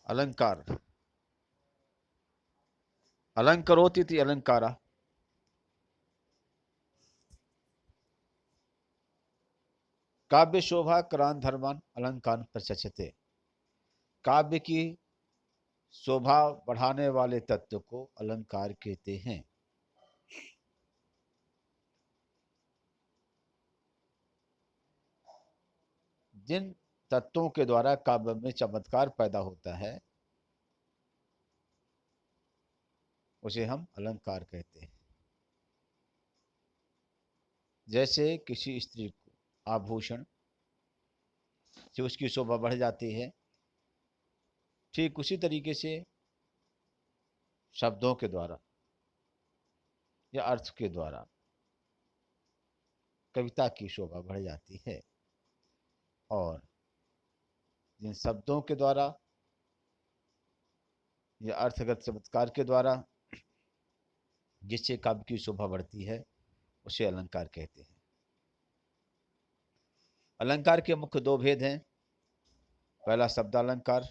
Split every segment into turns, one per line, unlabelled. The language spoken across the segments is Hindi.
अलंकार। अलंकरोति इति अलंकारा। काव्य शोभा करान धर्मान अलंकार प्रचक्षते। काव्य की शोभा बढ़ाने वाले तत्व को अलंकार कहते हैं। जिन तत्वों के द्वारा काव्य में चमत्कार पैदा होता है उसे हम अलंकार कहते हैं। जैसे किसी स्त्री को आभूषण से उसकी शोभा बढ़ जाती है, ठीक उसी तरीके से शब्दों के द्वारा या अर्थ के द्वारा कविता की शोभा बढ़ जाती है। और जिन शब्दों के द्वारा या अर्थगत चमत्कार के द्वारा जिससे काव्य की शोभा बढ़ती है उसे अलंकार कहते हैं। अलंकार के मुख्य दो भेद हैं, पहला शब्दालंकार,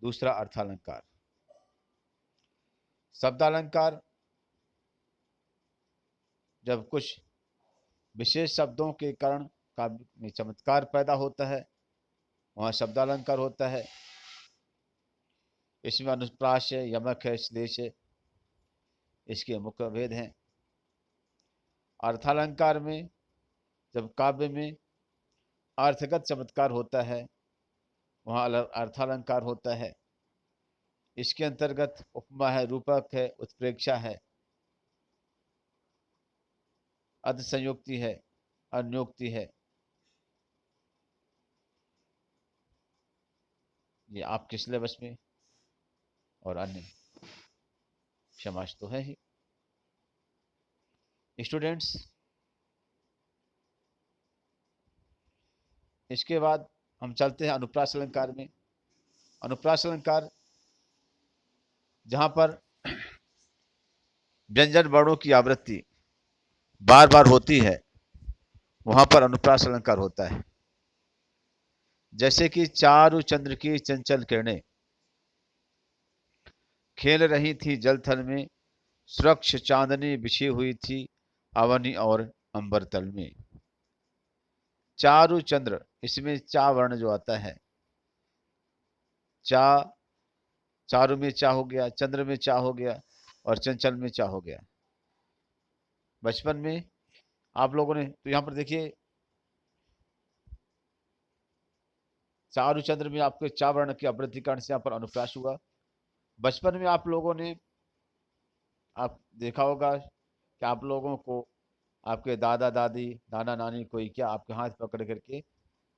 दूसरा अर्थालंकार। शब्दालंकार जब कुछ विशेष शब्दों के कारण काव्य में चमत्कार पैदा होता है वहाँ शब्दालंकार होता है। इसमें अनुप्रास है, यमक है, श्लेष है, इसके मुख्य भेद हैं। अर्थालंकार में जब काव्य में अर्थगत चमत्कार होता है वहाँ अर्थालंकार होता है। इसके अंतर्गत उपमा है, रूपक है, उत्प्रेक्षा है, अर्ध संयुक्ति है, अन्योक्ति है। ये आपके सिलेबस में और अन्य समाज तो है ही। स्टूडेंट्स, इसके बाद हम चलते हैं अनुप्रास अलंकार में। अनुप्रास अलंकार जहां पर व्यंजन वर्णों की आवृत्ति बार बार होती है वहां पर अनुप्रास अलंकार होता है। जैसे कि चारु चंद्र की चंचल किरणें खेल रही थी जल थल में, सुरक्ष चांदनी बिछी हुई थी अवनी और अंबर तल में। चारु चंद्र, इसमें चा वर्ण जो आता है, चा, चारु में चा हो गया, चंद्र में चा हो गया और चंचल में चा हो गया। बचपन में आप लोगों ने तो यहां पर देखिए चारु चंद्र में आपके चा वर्ण की आवृत्ति कारण से यहां पर अनुप्रास हुआ। बचपन में आप लोगों ने आप देखा होगा कि आप लोगों को आपके दादा दादी नाना नानी कोई क्या आपके हाथ पकड़ करके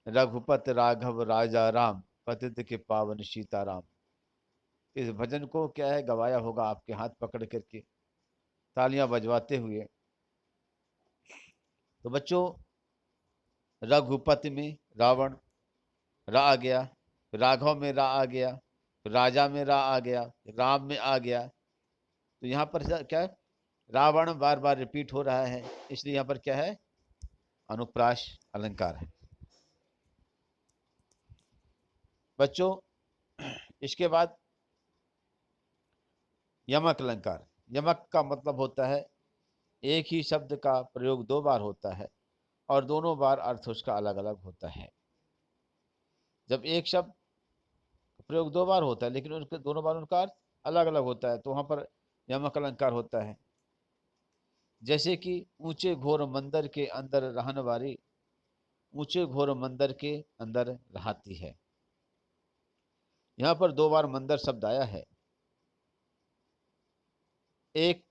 रघुपत राघव राजा राम पतित के पावन सीताराम, इस भजन को क्या है गवाया होगा आपके हाथ पकड़ करके तालियां बजवाते हुए। तो बच्चों, रघुपति में रावण रा आ गया, राघव में रा आ गया, राजा में रा आ गया, राम में आ गया। तो यहाँ पर क्या है, रावण बार बार रिपीट हो रहा है, इसलिए यहाँ पर क्या है, अनुप्रास अलंकार है। बच्चों, इसके बाद यमक अलंकार। यमक का मतलब होता है एक ही शब्द का प्रयोग दो बार होता है और दोनों बार अर्थ उसका अलग अलग होता है। जब एक शब्द प्रयोग दो बार होता है लेकिन उसके दोनों बार उनका अर्थ अलग अलग होता है तो वहां पर यमक अलंकार होता है। जैसे कि ऊंचे घोर मंदिर के अंदर रहने वाली, ऊंचे घोर मंदिर के अंदर रहती है। यहां पर दो बार मंदिर शब्द आया है। एक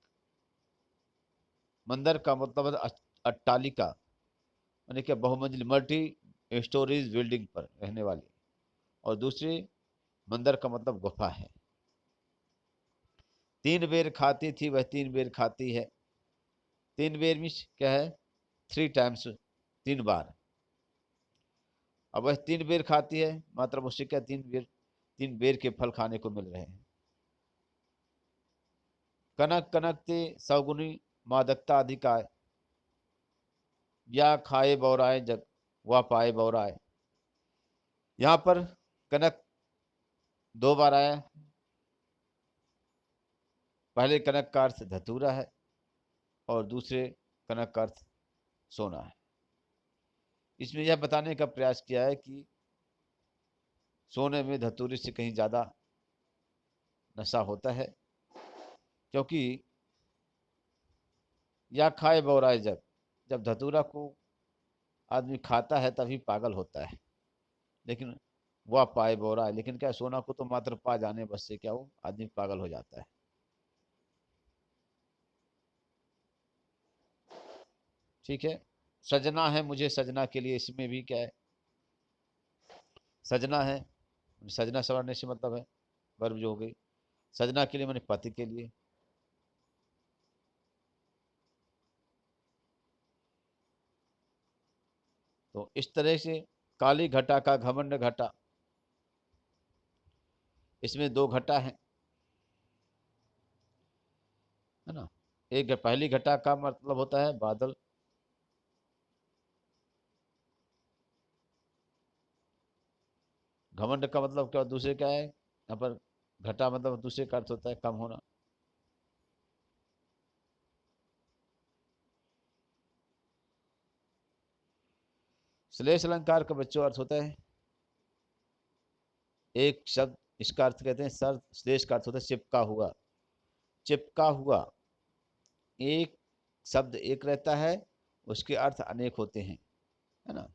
मंदिर का मतलब है अट्टालिका, यानी कि बहुमंजिल मल्टी स्टोरीज बिल्डिंग पर रहने वाली, और दूसरी मंदिर का मतलब गुफा है। तीन बेर खाती थी वह तीन बेर खाती है। तीन बेर मीन्स क्या है, थ्री टाइम्स, तीन बार। अब वह तीन बेर खाती है मतलब उससे क्या तीन बेर के फल खाने को मिल रहे हैं। कनक कनकते सौगुनी मादकता अधिकाय, या खाए बौराए जग व पाए बौराए। यहाँ पर कनक दो बार आया। पहले कनक का अर्थ धतूरा है और दूसरे कनक का अर्थ सोना है। इसमें यह बताने का प्रयास किया है कि सोने में धतूरे से कहीं ज़्यादा नशा होता है, क्योंकि या खाए बौराए जब जब धतूरा को आदमी खाता है तभी पागल होता है, लेकिन वह पाए बौराए, लेकिन क्या सोना को तो मात्र पा जाने बस से क्या वो आदमी पागल हो जाता है। ठीक है। सजना है मुझे सजना के लिए, इसमें भी क्या है, सजना है, सजना सवरने से मतलब है वर्ब जो हो गई। सजना के लिए मैंने पति के लिए। तो इस तरह से काली घटा का घमंड घटा, इसमें दो घटा है ना। एक पहली घटा का मतलब होता है बादल, घमंड का मतलब क्या दूसरे क्या है यहाँ पर, घटा मतलब दूसरे का अर्थ होता है कम होना। श्लेष अलंकार का बच्चों अर्थ होता है एक शब्द, इसका अर्थ कहते हैं सर, श्लेष का अर्थ होता है चिपका हुआ। चिपका हुआ, एक शब्द एक रहता है, उसके अर्थ अनेक होते हैं, है ना।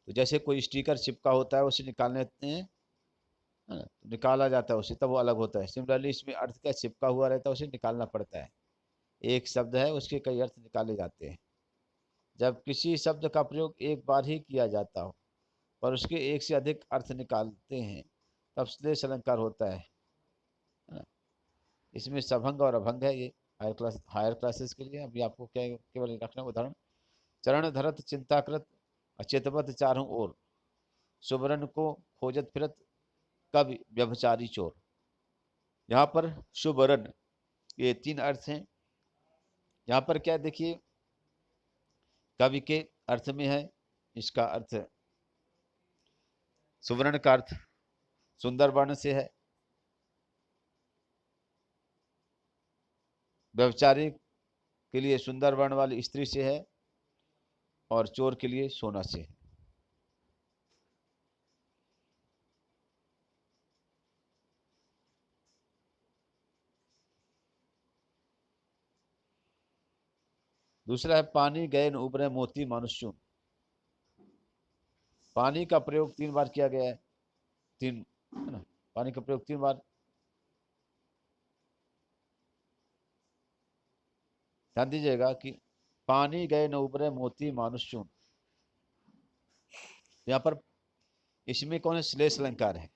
तो जैसे कोई स्टिकर चिपका होता है उसे निकालने देते हैं, है ना, तो निकाला जाता है उसे तब वो अलग होता है। सिमिलरली इसमें अर्थ क्या चिपका हुआ रहता है, उसे निकालना पड़ता है। एक शब्द है उसके कई अर्थ निकाले जाते हैं। जब किसी शब्द का प्रयोग एक बार ही किया जाता हो पर उसके एक से अधिक अर्थ निकालते हैं तब श्लेष अलंकार होता है ना। इसमें सभंग और अभंग है, ये हायर क्लासेस के लिए। अभी आपको क्या केवल रखना उदाहरण, चरण धरत चिंताकृत अचेतवत चारों ओर, सुवर्ण को खोजत फिरत कवि व्यभचारी चोर। यहाँ पर सुवर्ण, ये तीन अर्थ हैं। यहाँ पर क्या देखिए, कवि के अर्थ में है, इसका अर्थ सुवर्ण का अर्थ सुंदर वर्ण से है, व्यभिचारी के लिए सुंदर वर्ण वाली स्त्री से है, और चोर के लिए सोना से है। दूसरा है पानी गए न उबरे मोती मनुष्य। पानी का प्रयोग तीन बार किया गया है, तीन, है ना। पानी का प्रयोग तीन बार, ध्यान दीजिएगा कि पानी गए न उबरे मोती मानुष चून। यहाँ पर इसमें कौन है, श्लेष अलंकार है।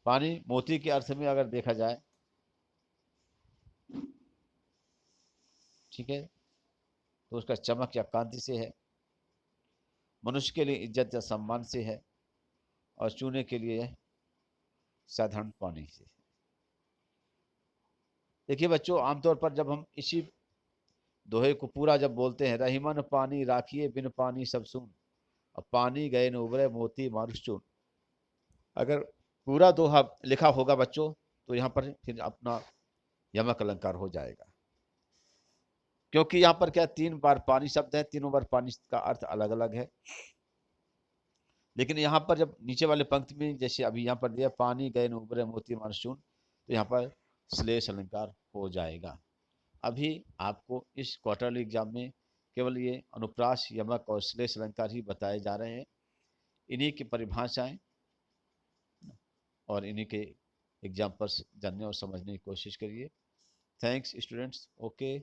पानी मोती के अर्थ में अगर देखा जाए, ठीक है, तो उसका चमक या कांति से है, मनुष्य के लिए इज्जत या सम्मान से है, और चूने के लिए साधारण पानी से। देखिए बच्चों, आमतौर पर जब हम इसी दोहे को पूरा जब बोलते हैं, रहीमन पानी राखिए बिन पानी सब सुन, और पानी गए न उबरे मोती मानुष चून, अगर पूरा दोहा लिखा होगा बच्चों तो यहाँ पर फिर अपना यमक अलंकार हो जाएगा। क्योंकि यहाँ पर क्या तीन बार पानी शब्द है, तीनों बार पानी का अर्थ अलग अलग है। लेकिन यहाँ पर जब नीचे वाले पंक्ति में जैसे अभी यहाँ पर दिया पानी गए न उबरे मोती मानसून, तो यहाँ पर श्लेष अलंकार हो जाएगा। अभी आपको इस क्वार्टरली एग्जाम में केवल ये अनुप्रास, यमक और श्लेष अलंकार ही बताए जा रहे हैं। इन्हीं की परिभाषाएं और इन्हीं के एग्जाम्पल्स जानने और समझने की कोशिश करिए। Thanks students. ओके।